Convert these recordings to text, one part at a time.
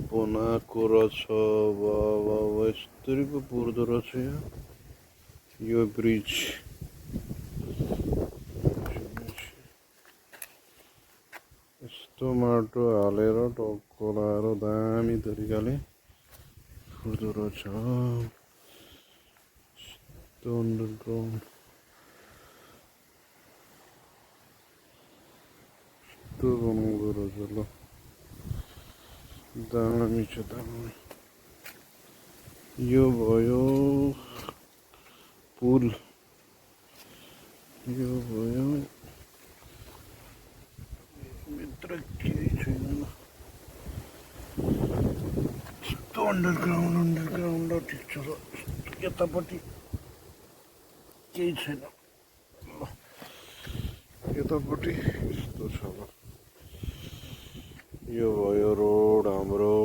बनाएको रहेछ। वाह यस्तरी पो पुर्दो रहेछ यो ब्रिज। यस्तो माटो हालेर टक्क लाएर दामी तरिकाले पुर्दो रहेछ। यस्तो अन्डरग्राउन्ड यस्तो बनाउँदो रहेछ। ल दामी छ दामी। यो भयो पुल, यो भयो भित्र केही छैन। यस्तो अन्डरग्राउन्ड ठिक छ। ल यतापट्टि केही छैन। ल यतापट्टि यस्तो छ। ल यो भयो रोड हाम्रो।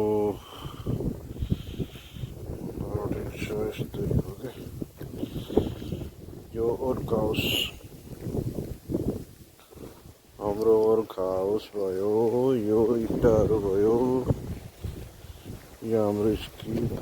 ठिक छ यस्तै हो क्या। यो वर्क हाउस हाम्रो वर्क हाउस भयो। यो इट्टाहरू भयो। यो हाम्रो स्किप